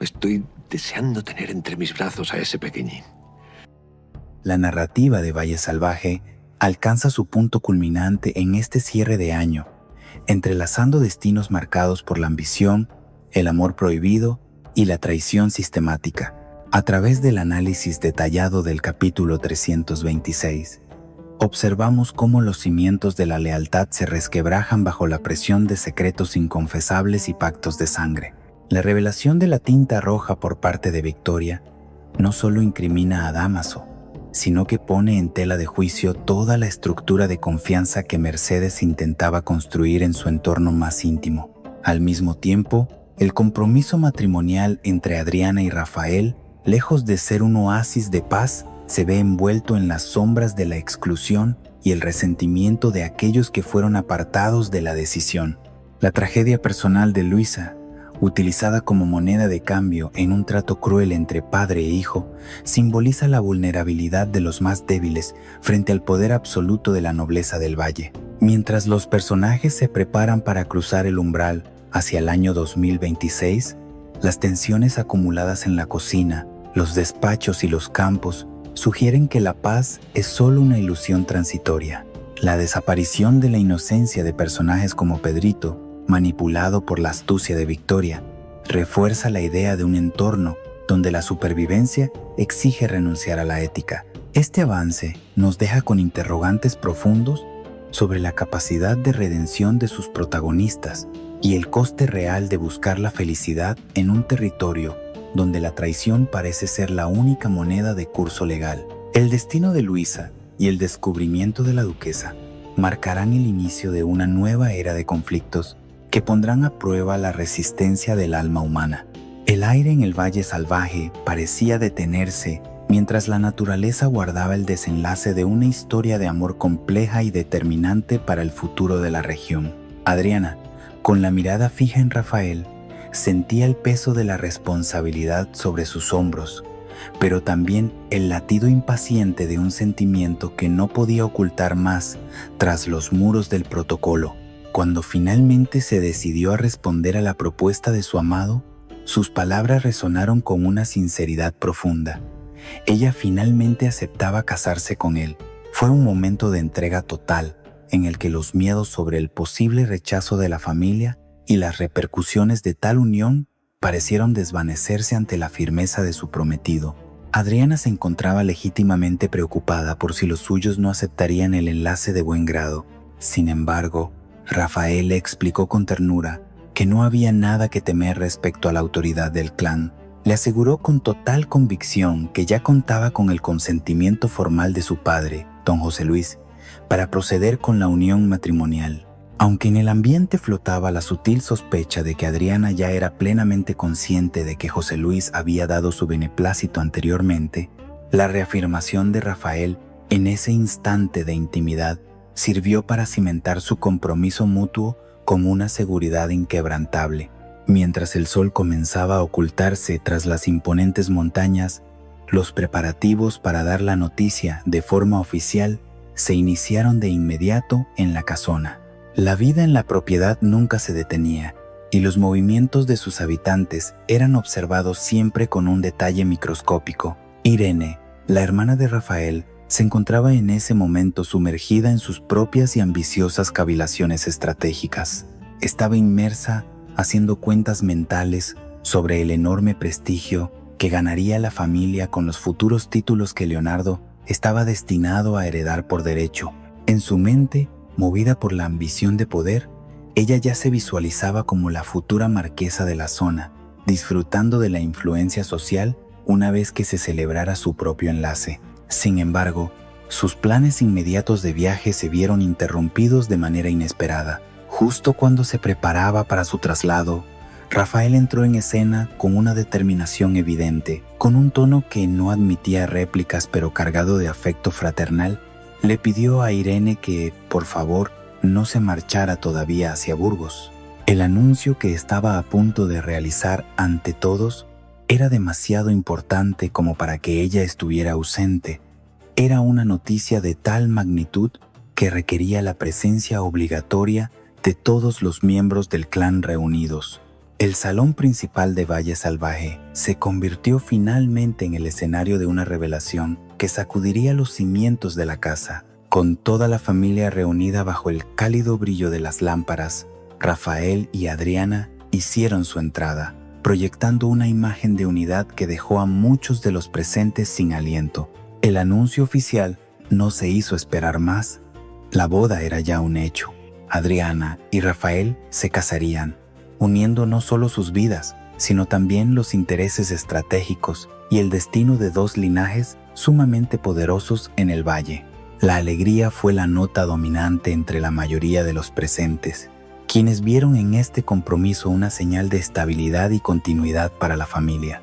Estoy deseando tener entre mis brazos a ese pequeñín. La narrativa de Valle Salvaje alcanza su punto culminante en este cierre de año, entrelazando destinos marcados por la ambición, el amor prohibido y la traición sistemática. A través del análisis detallado del capítulo 326, observamos cómo los cimientos de la lealtad se resquebrajan bajo la presión de secretos inconfesables y pactos de sangre. La revelación de la tinta roja por parte de Victoria no solo incrimina a Dámaso, sino que pone en tela de juicio toda la estructura de confianza que Mercedes intentaba construir en su entorno más íntimo. Al mismo tiempo, el compromiso matrimonial entre Adriana y Rafael, lejos de ser un oasis de paz, se ve envuelto en las sombras de la exclusión y el resentimiento de aquellos que fueron apartados de la decisión. La tragedia personal de Luisa, utilizada como moneda de cambio en un trato cruel entre padre e hijo, simboliza la vulnerabilidad de los más débiles frente al poder absoluto de la nobleza del valle. Mientras los personajes se preparan para cruzar el umbral hacia el año 2026, las tensiones acumuladas en la cocina, los despachos y los campos sugieren que la paz es solo una ilusión transitoria. La desaparición de la inocencia de personajes como Pedrito, manipulado por la astucia de Victoria, refuerza la idea de un entorno donde la supervivencia exige renunciar a la ética. Este avance nos deja con interrogantes profundos sobre la capacidad de redención de sus protagonistas y el coste real de buscar la felicidad en un territorio donde la traición parece ser la única moneda de curso legal. El destino de Luisa y el descubrimiento de la duquesa marcarán el inicio de una nueva era de conflictos que pondrán a prueba la resistencia del alma humana. El aire en el Valle Salvaje parecía detenerse mientras la naturaleza guardaba el desenlace de una historia de amor compleja y determinante para el futuro de la región. Adriana, con la mirada fija en Rafael, sentía el peso de la responsabilidad sobre sus hombros, pero también el latido impaciente de un sentimiento que no podía ocultar más tras los muros del protocolo. Cuando finalmente se decidió a responder a la propuesta de su amado, sus palabras resonaron con una sinceridad profunda. Ella finalmente aceptaba casarse con él. Fue un momento de entrega total, en el que los miedos sobre el posible rechazo de la familia y las repercusiones de tal unión parecieron desvanecerse ante la firmeza de su prometido. Adriana se encontraba legítimamente preocupada por si los suyos no aceptarían el enlace de buen grado. Sin embargo, Rafael le explicó con ternura que no había nada que temer respecto a la autoridad del clan. Le aseguró con total convicción que ya contaba con el consentimiento formal de su padre, don José Luis, para proceder con la unión matrimonial. Aunque en el ambiente flotaba la sutil sospecha de que Adriana ya era plenamente consciente de que José Luis había dado su beneplácito anteriormente, la reafirmación de Rafael en ese instante de intimidad sirvió para cimentar su compromiso mutuo con una seguridad inquebrantable. Mientras el sol comenzaba a ocultarse tras las imponentes montañas, los preparativos para dar la noticia de forma oficial se iniciaron de inmediato en la casona. La vida en la propiedad nunca se detenía, y los movimientos de sus habitantes eran observados siempre con un detalle microscópico. Irene, la hermana de Rafael, se encontraba en ese momento sumergida en sus propias y ambiciosas cavilaciones estratégicas. Estaba inmersa haciendo cuentas mentales sobre el enorme prestigio que ganaría la familia con los futuros títulos que Leonardo estaba destinado a heredar por derecho. En su mente, movida por la ambición de poder, ella ya se visualizaba como la futura marquesa de la zona, disfrutando de la influencia social una vez que se celebrara su propio enlace. Sin embargo, sus planes inmediatos de viaje se vieron interrumpidos de manera inesperada. Justo cuando se preparaba para su traslado, Rafael entró en escena con una determinación evidente. Con un tono que no admitía réplicas pero cargado de afecto fraternal, le pidió a Irene que, por favor, no se marchara todavía hacia Burgos. El anuncio que estaba a punto de realizar ante todos era demasiado importante como para que ella estuviera ausente. Era una noticia de tal magnitud que requería la presencia obligatoria de todos los miembros del clan reunidos. El salón principal de Valle Salvaje se convirtió finalmente en el escenario de una revelación que sacudiría los cimientos de la casa. Con toda la familia reunida bajo el cálido brillo de las lámparas, Rafael y Adriana hicieron su entrada, proyectando una imagen de unidad que dejó a muchos de los presentes sin aliento. El anuncio oficial no se hizo esperar más. La boda era ya un hecho. Adriana y Rafael se casarían, uniendo no solo sus vidas, sino también los intereses estratégicos y el destino de dos linajes sumamente poderosos en el valle. La alegría fue la nota dominante entre la mayoría de los presentes, quienes vieron en este compromiso una señal de estabilidad y continuidad para la familia.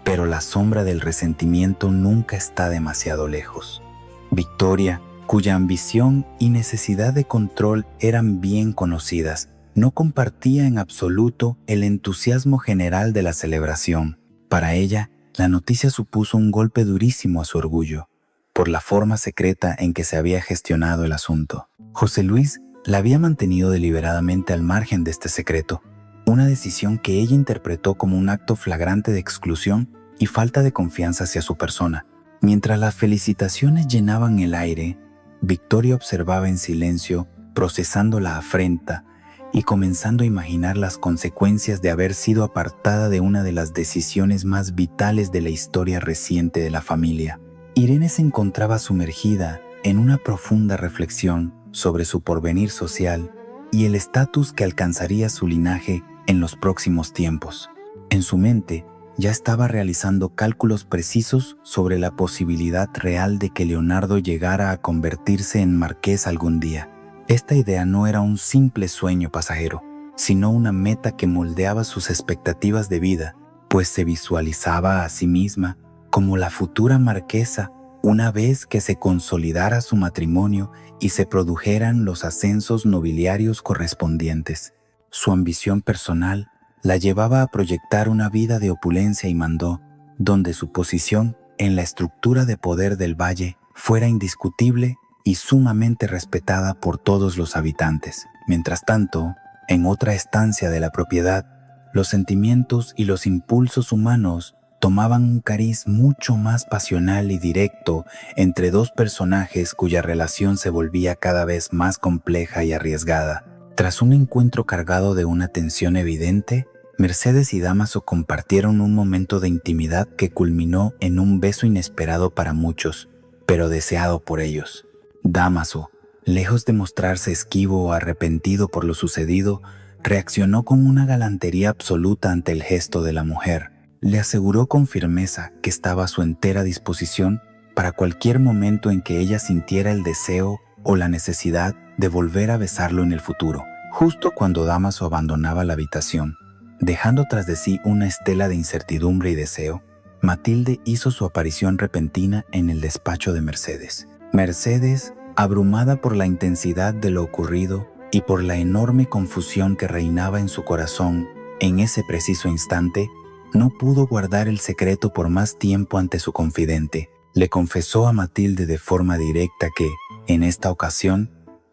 Pero la sombra del resentimiento nunca está demasiado lejos. Victoria, cuya ambición y necesidad de control eran bien conocidas, no compartía en absoluto el entusiasmo general de la celebración. Para ella, la noticia supuso un golpe durísimo a su orgullo, por la forma secreta en que se había gestionado el asunto. José Luis la había mantenido deliberadamente al margen de este secreto, una decisión que ella interpretó como un acto flagrante de exclusión y falta de confianza hacia su persona. Mientras las felicitaciones llenaban el aire, Victoria observaba en silencio, procesando la afrenta y comenzando a imaginar las consecuencias de haber sido apartada de una de las decisiones más vitales de la historia reciente de la familia. Irene se encontraba sumergida en una profunda reflexión sobre su porvenir social y el estatus que alcanzaría su linaje en los próximos tiempos. En su mente ya estaba realizando cálculos precisos sobre la posibilidad real de que Leonardo llegara a convertirse en marqués algún día. Esta idea no era un simple sueño pasajero, sino una meta que moldeaba sus expectativas de vida, pues se visualizaba a sí misma como la futura marquesa una vez que se consolidara su matrimonio y se produjeran los ascensos nobiliarios correspondientes. Su ambición personal la llevaba a proyectar una vida de opulencia y mandó, donde su posición en la estructura de poder del valle fuera indiscutible y sumamente respetada por todos los habitantes. Mientras tanto, en otra estancia de la propiedad, los sentimientos y los impulsos humanos tomaban un cariz mucho más pasional y directo entre dos personajes cuya relación se volvía cada vez más compleja y arriesgada. Tras un encuentro cargado de una tensión evidente, Mercedes y Dámaso compartieron un momento de intimidad que culminó en un beso inesperado para muchos, pero deseado por ellos. Dámaso, lejos de mostrarse esquivo o arrepentido por lo sucedido, reaccionó con una galantería absoluta ante el gesto de la mujer. Le aseguró con firmeza que estaba a su entera disposición para cualquier momento en que ella sintiera el deseo o la necesidad de volver a besarlo en el futuro. Justo cuando Dámaso abandonaba la habitación, dejando tras de sí una estela de incertidumbre y deseo, Matilde hizo su aparición repentina en el despacho de Mercedes. Mercedes, abrumada por la intensidad de lo ocurrido y por la enorme confusión que reinaba en su corazón en ese preciso instante, no pudo guardar el secreto por más tiempo ante su confidente. Le confesó a Matilde de forma directa que, en esta ocasión,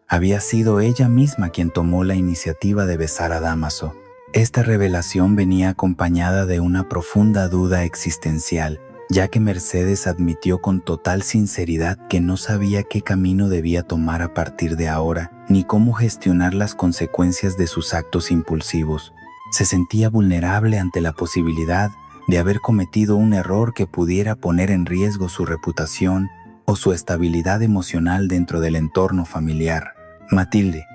había sido ella misma quien tomó la iniciativa de besar a Dámaso. Esta revelación venía acompañada de una profunda duda existencial, ya que Mercedes admitió con total sinceridad que no sabía qué camino debía tomar a partir de ahora, ni cómo gestionar las consecuencias de sus actos impulsivos. Se sentía vulnerable ante la posibilidad de haber cometido un error que pudiera poner en riesgo su reputación o su estabilidad emocional dentro del entorno familiar. Matilde,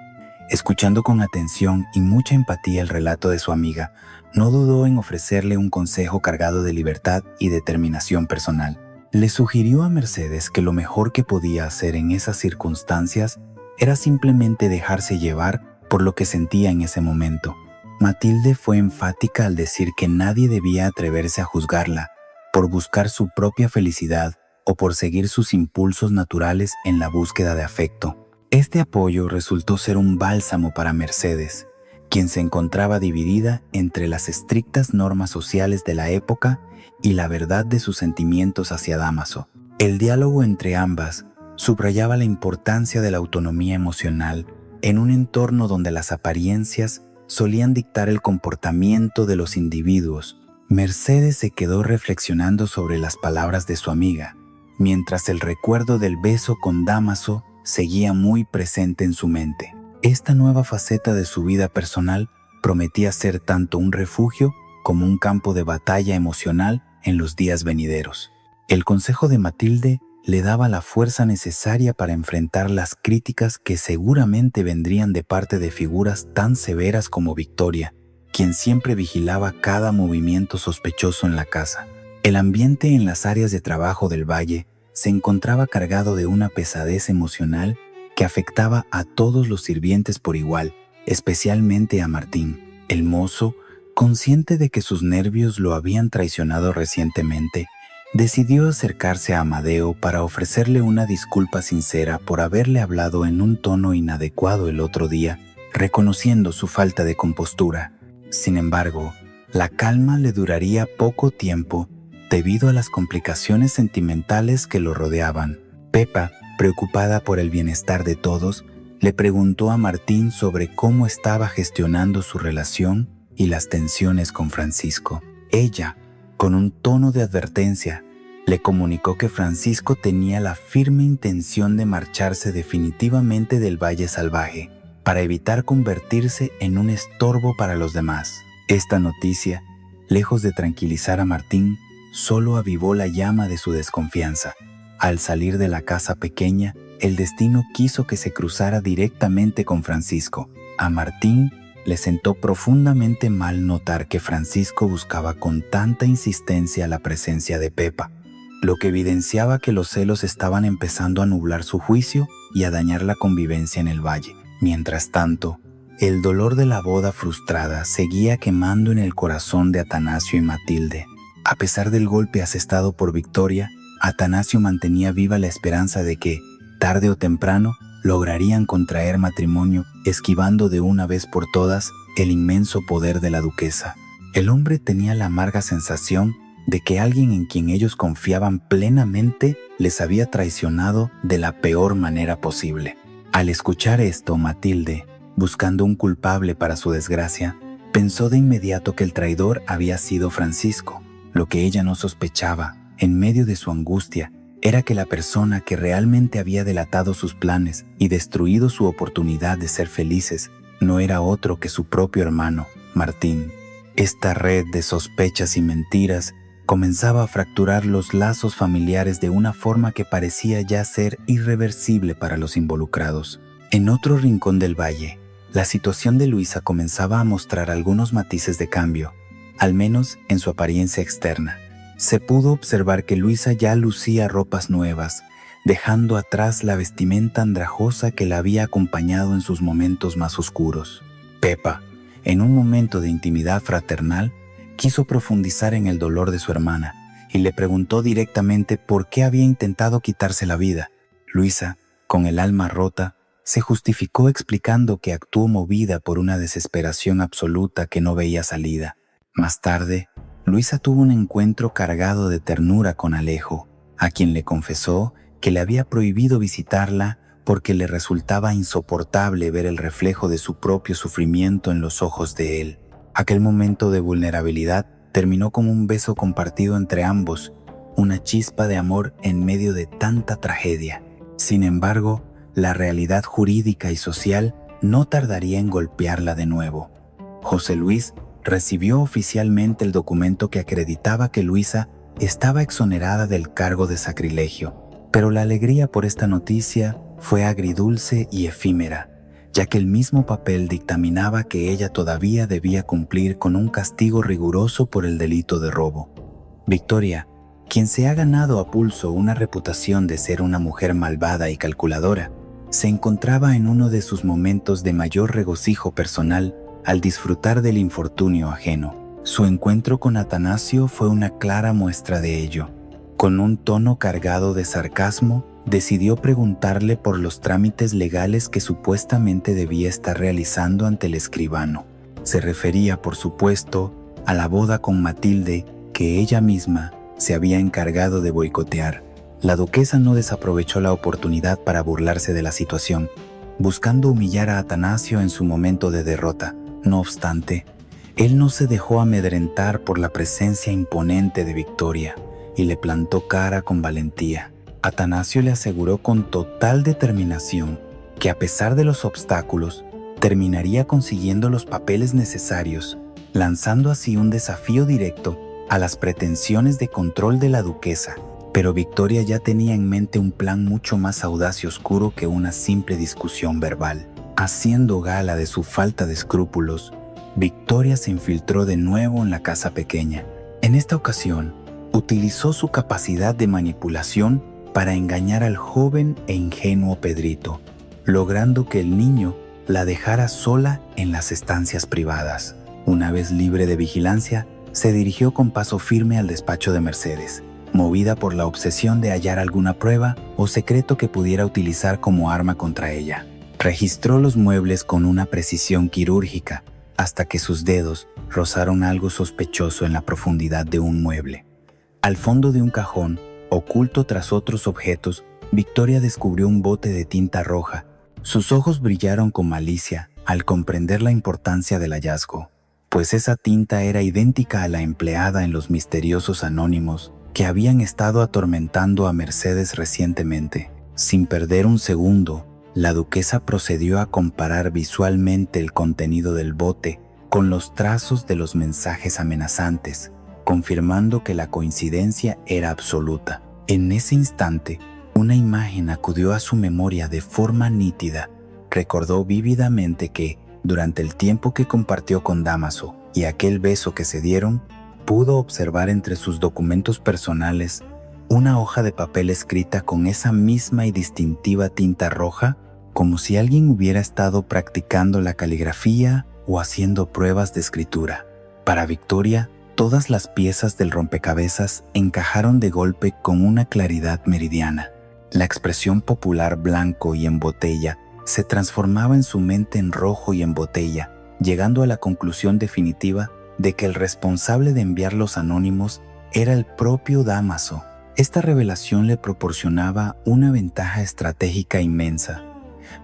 escuchando con atención y mucha empatía el relato de su amiga, no dudó en ofrecerle un consejo cargado de libertad y determinación personal. Le sugirió a Mercedes que lo mejor que podía hacer en esas circunstancias era simplemente dejarse llevar por lo que sentía en ese momento. Matilde fue enfática al decir que nadie debía atreverse a juzgarla por buscar su propia felicidad o por seguir sus impulsos naturales en la búsqueda de afecto. Este apoyo resultó ser un bálsamo para Mercedes, quien se encontraba dividida entre las estrictas normas sociales de la época y la verdad de sus sentimientos hacia Dámaso. El diálogo entre ambas subrayaba la importancia de la autonomía emocional en un entorno donde las apariencias solían dictar el comportamiento de los individuos. Mercedes se quedó reflexionando sobre las palabras de su amiga, mientras el recuerdo del beso con Dámaso seguía muy presente en su mente. Esta nueva faceta de su vida personal prometía ser tanto un refugio como un campo de batalla emocional en los días venideros. El consejo de Matilde le daba la fuerza necesaria para enfrentar las críticas que seguramente vendrían de parte de figuras tan severas como Victoria, quien siempre vigilaba cada movimiento sospechoso en la casa. El ambiente en las áreas de trabajo del valle se encontraba cargado de una pesadez emocional que afectaba a todos los sirvientes por igual, especialmente a Martín. El mozo, consciente de que sus nervios lo habían traicionado recientemente, decidió acercarse a Amadeo para ofrecerle una disculpa sincera por haberle hablado en un tono inadecuado el otro día, reconociendo su falta de compostura. Sin embargo, la calma le duraría poco tiempo debido a las complicaciones sentimentales que lo rodeaban. Pepa, preocupada por el bienestar de todos, le preguntó a Martín sobre cómo estaba gestionando su relación y las tensiones con Francisco. Ella, con un tono de advertencia, le comunicó que Francisco tenía la firme intención de marcharse definitivamente del Valle Salvaje para evitar convertirse en un estorbo para los demás. Esta noticia, lejos de tranquilizar a Martín, solo avivó la llama de su desconfianza. Al salir de la casa pequeña, el destino quiso que se cruzara directamente con Francisco. A Martín le sentó profundamente mal notar que Francisco buscaba con tanta insistencia la presencia de Pepa, lo que evidenciaba que los celos estaban empezando a nublar su juicio y a dañar la convivencia en el valle. Mientras tanto, el dolor de la boda frustrada seguía quemando en el corazón de Atanasio y Matilde. A pesar del golpe asestado por Victoria, Atanasio mantenía viva la esperanza de que, tarde o temprano, lograrían contraer matrimonio, esquivando de una vez por todas el inmenso poder de la duquesa. El hombre tenía la amarga sensación de que alguien en quien ellos confiaban plenamente les había traicionado de la peor manera posible. Al escuchar esto, Matilde, buscando un culpable para su desgracia, pensó de inmediato que el traidor había sido Francisco. Lo que ella no sospechaba, en medio de su angustia, era que la persona que realmente había delatado sus planes y destruido su oportunidad de ser felices no era otro que su propio hermano, Martín. Esta red de sospechas y mentiras comenzaba a fracturar los lazos familiares de una forma que parecía ya ser irreversible para los involucrados. En otro rincón del valle, la situación de Luisa comenzaba a mostrar algunos matices de cambio, al menos en su apariencia externa. Se pudo observar que Luisa ya lucía ropas nuevas, dejando atrás la vestimenta andrajosa que la había acompañado en sus momentos más oscuros. Pepa, en un momento de intimidad fraternal, quiso profundizar en el dolor de su hermana y le preguntó directamente por qué había intentado quitarse la vida. Luisa, con el alma rota, se justificó explicando que actuó movida por una desesperación absoluta que no veía salida. Más tarde, Luisa tuvo un encuentro cargado de ternura con Alejo, a quien le confesó que le había prohibido visitarla porque le resultaba insoportable ver el reflejo de su propio sufrimiento en los ojos de él. Aquel momento de vulnerabilidad terminó como un beso compartido entre ambos, una chispa de amor en medio de tanta tragedia. Sin embargo, la realidad jurídica y social no tardaría en golpearla de nuevo. José Luis recibió oficialmente el documento que acreditaba que Luisa estaba exonerada del cargo de sacrilegio, pero la alegría por esta noticia fue agridulce y efímera, ya que el mismo papel dictaminaba que ella todavía debía cumplir con un castigo riguroso por el delito de robo. Victoria, quien se ha ganado a pulso una reputación de ser una mujer malvada y calculadora, se encontraba en uno de sus momentos de mayor regocijo personal al disfrutar del infortunio ajeno. Su encuentro con Atanasio fue una clara muestra de ello. Con un tono cargado de sarcasmo, decidió preguntarle por los trámites legales que supuestamente debía estar realizando ante el escribano. Se refería, por supuesto, a la boda con Matilde que ella misma se había encargado de boicotear. La duquesa no desaprovechó la oportunidad para burlarse de la situación, buscando humillar a Atanasio en su momento de derrota. No obstante, él no se dejó amedrentar por la presencia imponente de Victoria y le plantó cara con valentía. Atanasio le aseguró con total determinación que a pesar de los obstáculos, terminaría consiguiendo los papeles necesarios, lanzando así un desafío directo a las pretensiones de control de la duquesa. Pero Victoria ya tenía en mente un plan mucho más audaz y oscuro que una simple discusión verbal. Haciendo gala de su falta de escrúpulos, Victoria se infiltró de nuevo en la casa pequeña. En esta ocasión, utilizó su capacidad de manipulación para engañar al joven e ingenuo Pedrito, logrando que el niño la dejara sola en las estancias privadas. Una vez libre de vigilancia, se dirigió con paso firme al despacho de Mercedes, movida por la obsesión de hallar alguna prueba o secreto que pudiera utilizar como arma contra ella. Registró los muebles con una precisión quirúrgica hasta que sus dedos rozaron algo sospechoso en la profundidad de un mueble. Al fondo de un cajón, oculto tras otros objetos, Victoria descubrió un bote de tinta roja. Sus ojos brillaron con malicia al comprender la importancia del hallazgo, pues esa tinta era idéntica a la empleada en los misteriosos anónimos que habían estado atormentando a Mercedes recientemente. Sin perder un segundo, la duquesa procedió a comparar visualmente el contenido del bote con los trazos de los mensajes amenazantes, confirmando que la coincidencia era absoluta. En ese instante, una imagen acudió a su memoria de forma nítida. Recordó vívidamente que, durante el tiempo que compartió con Dámaso y aquel beso que se dieron, pudo observar entre sus documentos personales una hoja de papel escrita con esa misma y distintiva tinta roja, como si alguien hubiera estado practicando la caligrafía o haciendo pruebas de escritura. Para Victoria, todas las piezas del rompecabezas encajaron de golpe con una claridad meridiana. La expresión popular blanco y en botella se transformaba en su mente en rojo y en botella, llegando a la conclusión definitiva de que el responsable de enviar los anónimos era el propio Dámaso. Esta revelación le proporcionaba una ventaja estratégica inmensa,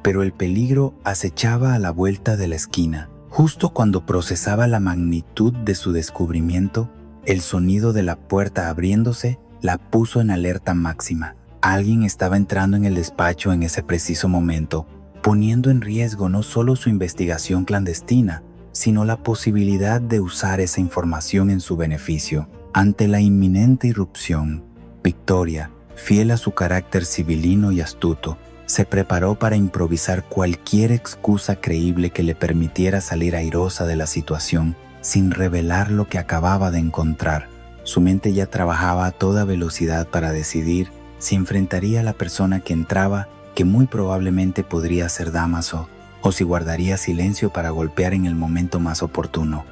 pero el peligro acechaba a la vuelta de la esquina. Justo cuando procesaba la magnitud de su descubrimiento, el sonido de la puerta abriéndose la puso en alerta máxima. Alguien estaba entrando en el despacho en ese preciso momento, poniendo en riesgo no solo su investigación clandestina, sino la posibilidad de usar esa información en su beneficio. Ante la inminente irrupción, Victoria, fiel a su carácter civilino y astuto, se preparó para improvisar cualquier excusa creíble que le permitiera salir airosa de la situación sin revelar lo que acababa de encontrar. Su mente ya trabajaba a toda velocidad para decidir si enfrentaría a la persona que entraba, que muy probablemente podría ser Dámaso, o si guardaría silencio para golpear en el momento más oportuno.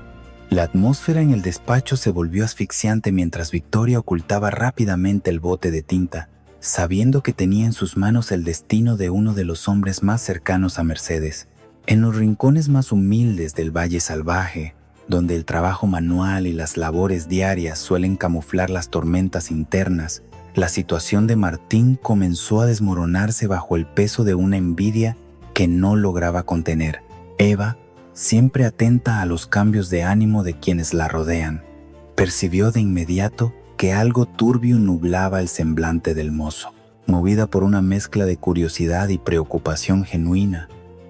La atmósfera en el despacho se volvió asfixiante mientras Victoria ocultaba rápidamente el bote de tinta, sabiendo que tenía en sus manos el destino de uno de los hombres más cercanos a Mercedes. En los rincones más humildes del Valle Salvaje, donde el trabajo manual y las labores diarias suelen camuflar las tormentas internas, la situación de Martín comenzó a desmoronarse bajo el peso de una envidia que no lograba contener. Eva, siempre atenta a los cambios de ánimo de quienes la rodean, percibió de inmediato que algo turbio nublaba el semblante del mozo. Movida por una mezcla de curiosidad y preocupación genuina,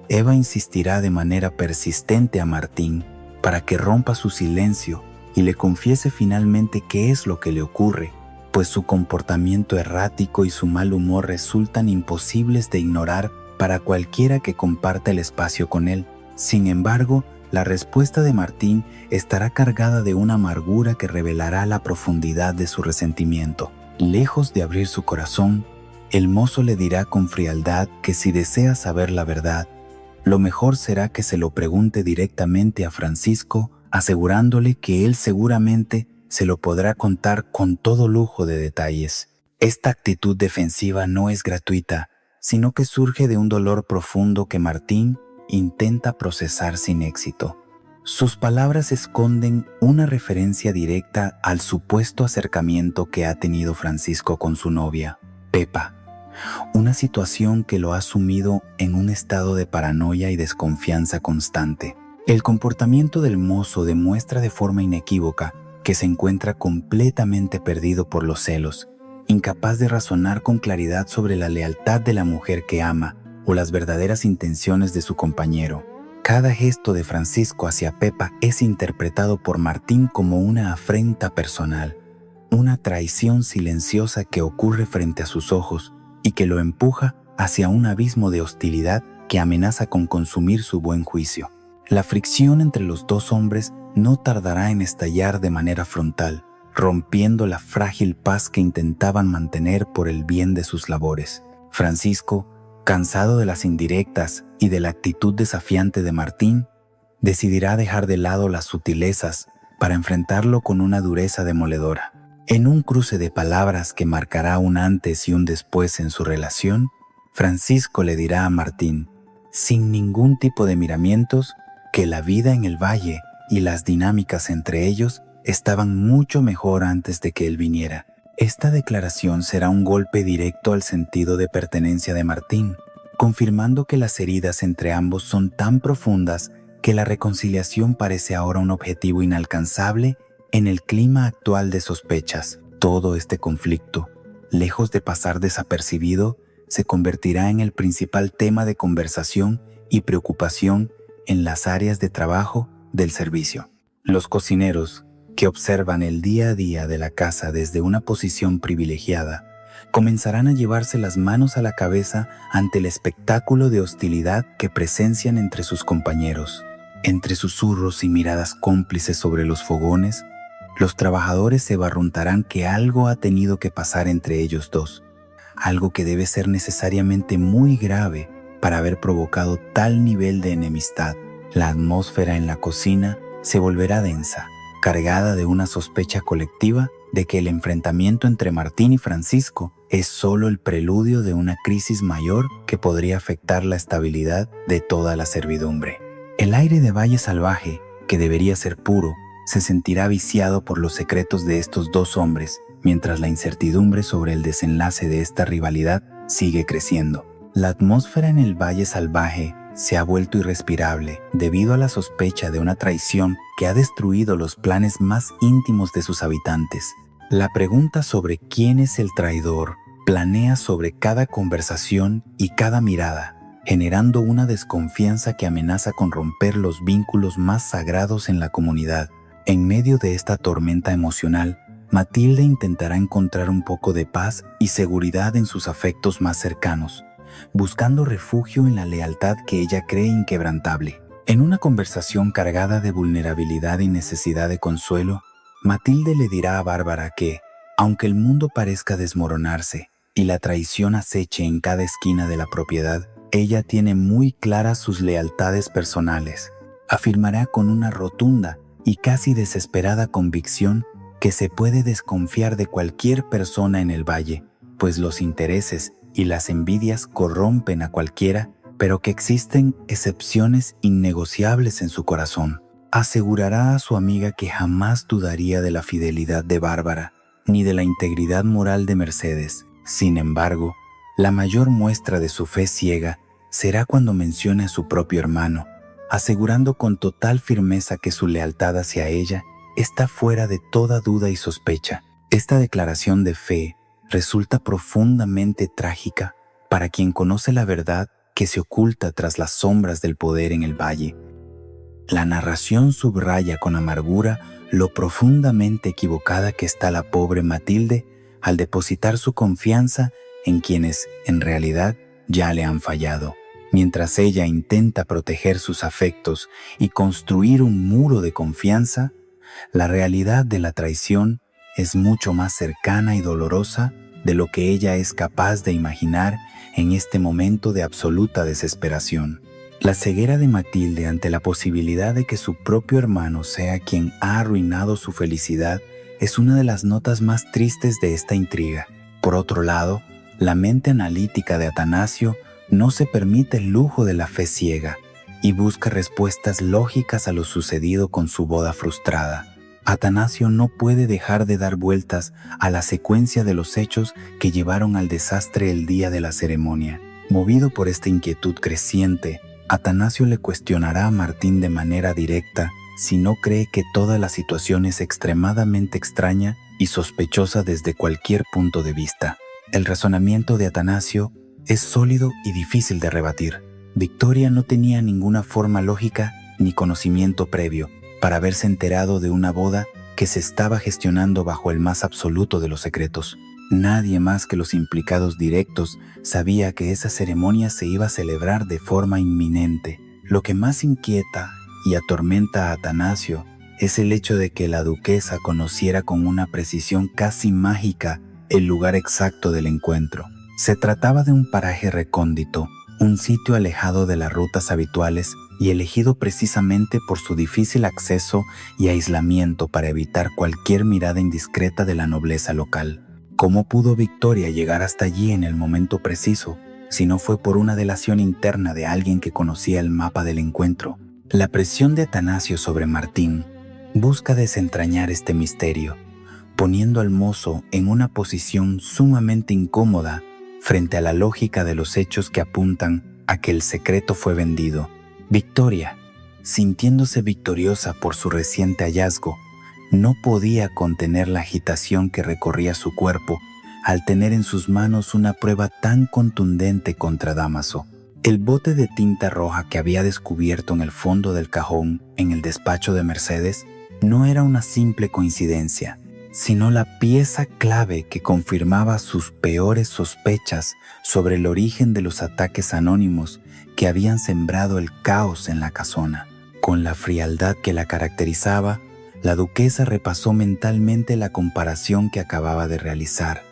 Eva insistirá de manera persistente a Martín para que rompa su silencio y le confiese finalmente qué es lo que le ocurre, pues su comportamiento errático y su mal humor resultan imposibles de ignorar para cualquiera que comparta el espacio con él. Sin embargo, la respuesta de Martín estará cargada de una amargura que revelará la profundidad de su resentimiento. Lejos de abrir su corazón, el mozo le dirá con frialdad que si desea saber la verdad, lo mejor será que se lo pregunte directamente a Francisco, asegurándole que él seguramente se lo podrá contar con todo lujo de detalles. Esta actitud defensiva no es gratuita, sino que surge de un dolor profundo que Martín intenta procesar sin éxito. Sus palabras esconden una referencia directa al supuesto acercamiento que ha tenido Francisco con su novia, Pepa, una situación que lo ha sumido en un estado de paranoia y desconfianza constante. El comportamiento del mozo demuestra de forma inequívoca que se encuentra completamente perdido por los celos, incapaz de razonar con claridad sobre la lealtad de la mujer que ama o las verdaderas intenciones de su compañero. Cada gesto de Francisco hacia Pepa es interpretado por Martín como una afrenta personal, una traición silenciosa que ocurre frente a sus ojos y que lo empuja hacia un abismo de hostilidad que amenaza con consumir su buen juicio. La fricción entre los dos hombres no tardará en estallar de manera frontal, rompiendo la frágil paz que intentaban mantener por el bien de sus labores. Francisco, cansado de las indirectas y de la actitud desafiante de Martín, decidirá dejar de lado las sutilezas para enfrentarlo con una dureza demoledora. En un cruce de palabras que marcará un antes y un después en su relación, Francisco le dirá a Martín, sin ningún tipo de miramientos, que la vida en el valle y las dinámicas entre ellos estaban mucho mejor antes de que él viniera. Esta declaración será un golpe directo al sentido de pertenencia de Martín, confirmando que las heridas entre ambos son tan profundas que la reconciliación parece ahora un objetivo inalcanzable en el clima actual de sospechas. Todo este conflicto, lejos de pasar desapercibido, se convertirá en el principal tema de conversación y preocupación en las áreas de trabajo del servicio. Los cocineros, que observan el día a día de la casa desde una posición privilegiada, comenzarán a llevarse las manos a la cabeza ante el espectáculo de hostilidad que presencian entre sus compañeros. Entre susurros y miradas cómplices sobre los fogones, los trabajadores se barruntarán que algo ha tenido que pasar entre ellos dos, algo que debe ser necesariamente muy grave para haber provocado tal nivel de enemistad. La atmósfera en la cocina se volverá densa, cargada de una sospecha colectiva de que el enfrentamiento entre Martín y Francisco es solo el preludio de una crisis mayor que podría afectar la estabilidad de toda la servidumbre. El aire de Valle Salvaje, que debería ser puro, se sentirá viciado por los secretos de estos dos hombres, mientras la incertidumbre sobre el desenlace de esta rivalidad sigue creciendo. La atmósfera en el Valle Salvaje se ha vuelto irrespirable debido a la sospecha de una traición que ha destruido los planes más íntimos de sus habitantes. La pregunta sobre quién es el traidor planea sobre cada conversación y cada mirada, generando una desconfianza que amenaza con romper los vínculos más sagrados en la comunidad. En medio de esta tormenta emocional, Matilde intentará encontrar un poco de paz y seguridad en sus afectos más cercanos, buscando refugio en la lealtad que ella cree inquebrantable. En una conversación cargada de vulnerabilidad y necesidad de consuelo, Matilde le dirá a Bárbara que, aunque el mundo parezca desmoronarse y la traición aceche en cada esquina de la propiedad, ella tiene muy claras sus lealtades personales. Afirmará con una rotunda y casi desesperada convicción que se puede desconfiar de cualquier persona en el valle, pues los intereses y las envidias corrompen a cualquiera, pero que existen excepciones innegociables en su corazón. Asegurará a su amiga que jamás dudaría de la fidelidad de Bárbara, ni de la integridad moral de Mercedes. Sin embargo, la mayor muestra de su fe ciega será cuando mencione a su propio hermano, asegurando con total firmeza que su lealtad hacia ella está fuera de toda duda y sospecha. Esta declaración de fe resulta profundamente trágica para quien conoce la verdad que se oculta tras las sombras del poder en el valle. La narración subraya con amargura lo profundamente equivocada que está la pobre Matilde al depositar su confianza en quienes, en realidad, ya le han fallado. Mientras ella intenta proteger sus afectos y construir un muro de confianza, la realidad de la traición es mucho más cercana y dolorosa de lo que ella es capaz de imaginar en este momento de absoluta desesperación. La ceguera de Matilde ante la posibilidad de que su propio hermano sea quien ha arruinado su felicidad es una de las notas más tristes de esta intriga. Por otro lado, la mente analítica de Atanasio no se permite el lujo de la fe ciega y busca respuestas lógicas a lo sucedido con su boda frustrada. Atanasio no puede dejar de dar vueltas a la secuencia de los hechos que llevaron al desastre el día de la ceremonia. Movido por esta inquietud creciente, Atanasio le cuestionará a Martín de manera directa si no cree que toda la situación es extremadamente extraña y sospechosa desde cualquier punto de vista. El razonamiento de Atanasio es sólido y difícil de rebatir. Victoria no tenía ninguna forma lógica ni conocimiento previo para haberse enterado de una boda que se estaba gestionando bajo el más absoluto de los secretos. Nadie más que los implicados directos sabía que esa ceremonia se iba a celebrar de forma inminente. Lo que más inquieta y atormenta a Atanasio es el hecho de que la duquesa conociera con una precisión casi mágica el lugar exacto del encuentro. Se trataba de un paraje recóndito, un sitio alejado de las rutas habituales y elegido precisamente por su difícil acceso y aislamiento para evitar cualquier mirada indiscreta de la nobleza local. ¿Cómo pudo Victoria llegar hasta allí en el momento preciso, si no fue por una delación interna de alguien que conocía el mapa del encuentro? La presión de Atanasio sobre Martín busca desentrañar este misterio, poniendo al mozo en una posición sumamente incómoda frente a la lógica de los hechos que apuntan a que el secreto fue vendido. Victoria, sintiéndose victoriosa por su reciente hallazgo, no podía contener la agitación que recorría su cuerpo al tener en sus manos una prueba tan contundente contra Dámaso. El bote de tinta roja que había descubierto en el fondo del cajón en el despacho de Mercedes no era una simple coincidencia, sino la pieza clave que confirmaba sus peores sospechas sobre el origen de los ataques anónimos que habían sembrado el caos en la casona. Con la frialdad que la caracterizaba, la duquesa repasó mentalmente la comparación que acababa de realizar,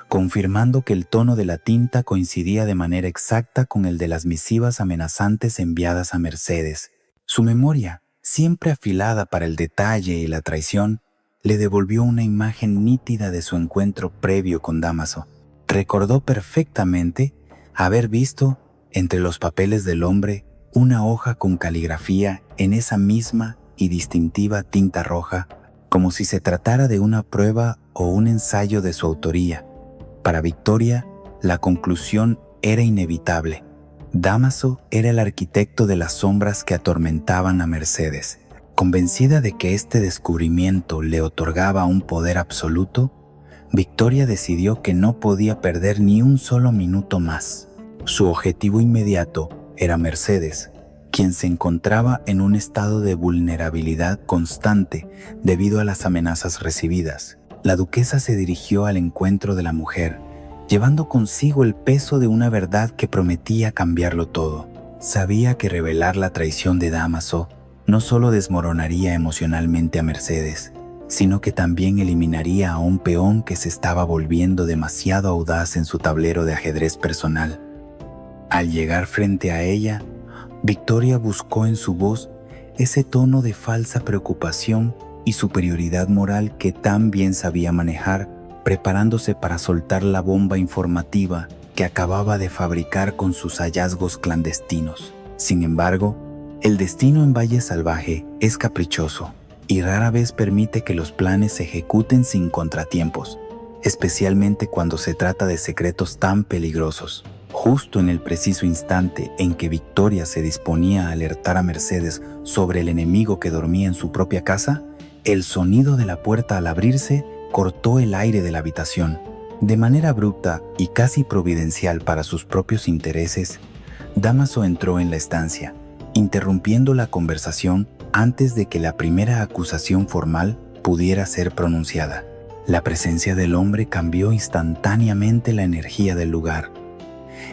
confirmando que el tono de la tinta coincidía de manera exacta con el de las misivas amenazantes enviadas a Mercedes. Su memoria, siempre afilada para el detalle y la traición, le devolvió una imagen nítida de su encuentro previo con Dámaso. Recordó perfectamente haber visto, entre los papeles del hombre, una hoja con caligrafía en esa misma y distintiva tinta roja, como si se tratara de una prueba o un ensayo de su autoría. Para Victoria, la conclusión era inevitable. Dámaso era el arquitecto de las sombras que atormentaban a Mercedes. Convencida de que este descubrimiento le otorgaba un poder absoluto, Victoria decidió que no podía perder ni un solo minuto más. Su objetivo inmediato era Mercedes, quien se encontraba en un estado de vulnerabilidad constante debido a las amenazas recibidas. La duquesa se dirigió al encuentro de la mujer, llevando consigo el peso de una verdad que prometía cambiarlo todo. Sabía que revelar la traición de Dámaso no solo desmoronaría emocionalmente a Mercedes, sino que también eliminaría a un peón que se estaba volviendo demasiado audaz en su tablero de ajedrez personal. Al llegar frente a ella, Victoria buscó en su voz ese tono de falsa preocupación y superioridad moral que tan bien sabía manejar, preparándose para soltar la bomba informativa que acababa de fabricar con sus hallazgos clandestinos. Sin embargo, el destino en Valle Salvaje es caprichoso y rara vez permite que los planes se ejecuten sin contratiempos, especialmente cuando se trata de secretos tan peligrosos. Justo en el preciso instante en que Victoria se disponía a alertar a Mercedes sobre el enemigo que dormía en su propia casa, el sonido de la puerta al abrirse cortó el aire de la habitación. De manera abrupta y casi providencial para sus propios intereses, Dámaso entró en la estancia, interrumpiendo la conversación antes de que la primera acusación formal pudiera ser pronunciada. La presencia del hombre cambió instantáneamente la energía del lugar.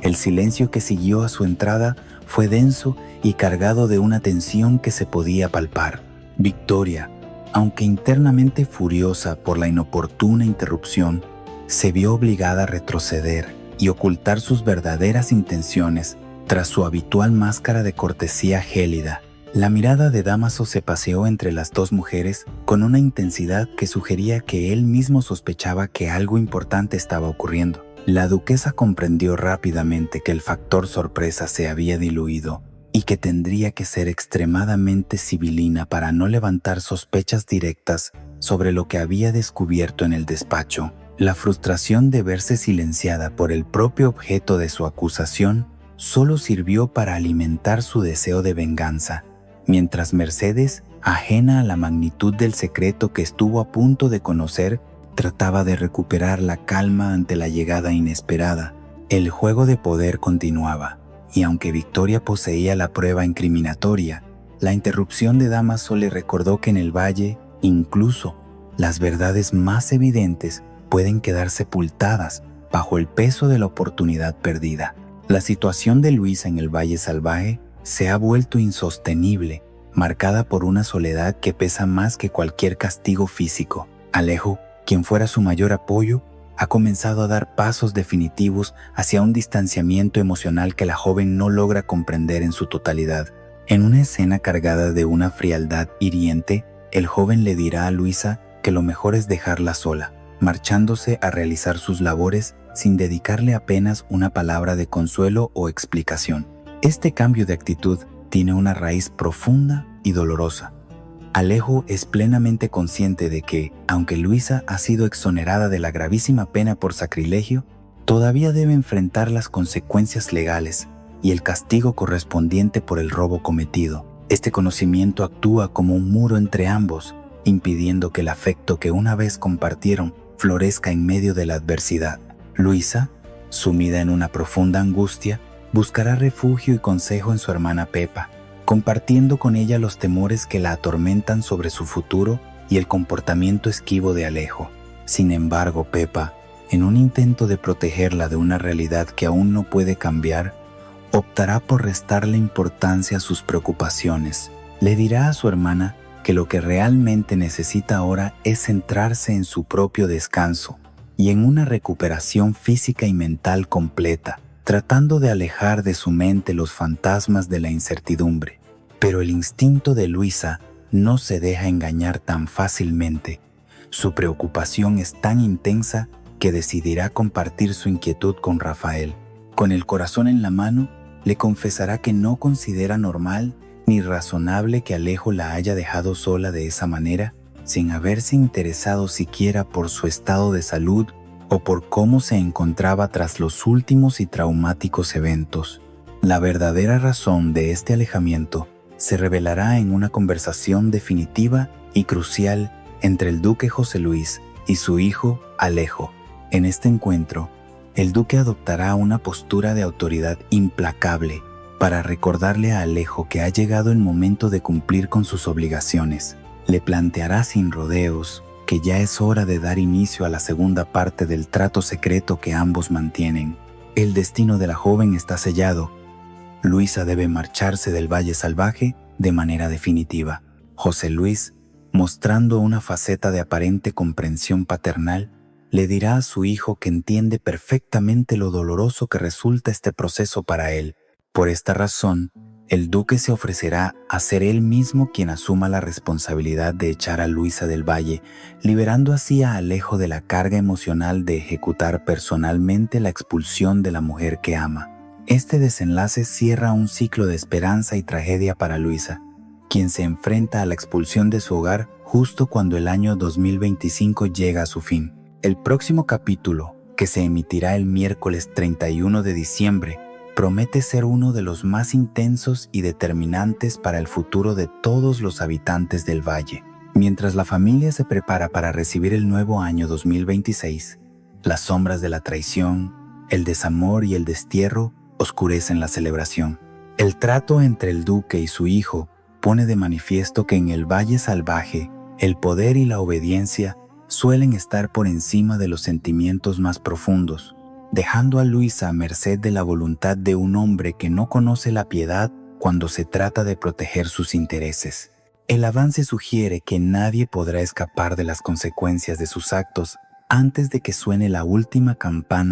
El silencio que siguió a su entrada fue denso y cargado de una tensión que se podía palpar. Victoria, aunque internamente furiosa por la inoportuna interrupción, se vio obligada a retroceder y ocultar sus verdaderas intenciones tras su habitual máscara de cortesía gélida. La mirada de Dámaso se paseó entre las dos mujeres con una intensidad que sugería que él mismo sospechaba que algo importante estaba ocurriendo. La duquesa comprendió rápidamente que el factor sorpresa se había diluido y que tendría que ser extremadamente sibilina para no levantar sospechas directas sobre lo que había descubierto en el despacho. La frustración de verse silenciada por el propio objeto de su acusación solo sirvió para alimentar su deseo de venganza, mientras Mercedes, ajena a la magnitud del secreto que estuvo a punto de conocer, trataba de recuperar la calma ante la llegada inesperada. El juego de poder continuaba, y aunque Victoria poseía la prueba incriminatoria, la interrupción de Damaso le recordó que en el valle, incluso, las verdades más evidentes pueden quedar sepultadas bajo el peso de la oportunidad perdida. La situación de Luisa en el Valle Salvaje se ha vuelto insostenible, marcada por una soledad que pesa más que cualquier castigo físico. Alejo, quien fuera su mayor apoyo, ha comenzado a dar pasos definitivos hacia un distanciamiento emocional que la joven no logra comprender en su totalidad. En una escena cargada de una frialdad hiriente, el joven le dirá a Luisa que lo mejor es dejarla sola, marchándose a realizar sus labores sin dedicarle apenas una palabra de consuelo o explicación. Este cambio de actitud tiene una raíz profunda y dolorosa. Alejo es plenamente consciente de que, aunque Luisa ha sido exonerada de la gravísima pena por sacrilegio, todavía debe enfrentar las consecuencias legales y el castigo correspondiente por el robo cometido. Este conocimiento actúa como un muro entre ambos, impidiendo que el afecto que una vez compartieron florezca en medio de la adversidad. Luisa, sumida en una profunda angustia, buscará refugio y consejo en su hermana Pepa, compartiendo con ella los temores que la atormentan sobre su futuro y el comportamiento esquivo de Alejo. Sin embargo, Pepa, en un intento de protegerla de una realidad que aún no puede cambiar, optará por restarle importancia a sus preocupaciones. Le dirá a su hermana que lo que realmente necesita ahora es centrarse en su propio descanso y en una recuperación física y mental completa, tratando de alejar de su mente los fantasmas de la incertidumbre. Pero el instinto de Luisa no se deja engañar tan fácilmente. Su preocupación es tan intensa que decidirá compartir su inquietud con Rafael. Con el corazón en la mano, le confesará que no considera normal ni razonable que Alejo la haya dejado sola de esa manera, sin haberse interesado siquiera por su estado de salud o por cómo se encontraba tras los últimos y traumáticos eventos. La verdadera razón de este alejamiento se revelará en una conversación definitiva y crucial entre el duque José Luis y su hijo Alejo. En este encuentro, el duque adoptará una postura de autoridad implacable para recordarle a Alejo que ha llegado el momento de cumplir con sus obligaciones. Le planteará sin rodeos que ya es hora de dar inicio a la segunda parte del trato secreto que ambos mantienen. El destino de la joven está sellado. Luisa debe marcharse del Valle Salvaje de manera definitiva. José Luis, mostrando una faceta de aparente comprensión paternal, le dirá a su hijo que entiende perfectamente lo doloroso que resulta este proceso para él. Por esta razón, el duque se ofrecerá a ser él mismo quien asuma la responsabilidad de echar a Luisa del Valle, liberando así a Alejo de la carga emocional de ejecutar personalmente la expulsión de la mujer que ama. Este desenlace cierra un ciclo de esperanza y tragedia para Luisa, quien se enfrenta a la expulsión de su hogar justo cuando el año 2025 llega a su fin. El próximo capítulo, que se emitirá el miércoles 31 de diciembre, promete ser uno de los más intensos y determinantes para el futuro de todos los habitantes del valle. Mientras la familia se prepara para recibir el nuevo año 2026, las sombras de la traición, el desamor y el destierro oscurecen la celebración. El trato entre el duque y su hijo pone de manifiesto que en el Valle Salvaje, el poder y la obediencia suelen estar por encima de los sentimientos más profundos, dejando a Luisa a merced de la voluntad de un hombre que no conoce la piedad cuando se trata de proteger sus intereses. El avance sugiere que nadie podrá escapar de las consecuencias de sus actos antes de que suene la última campana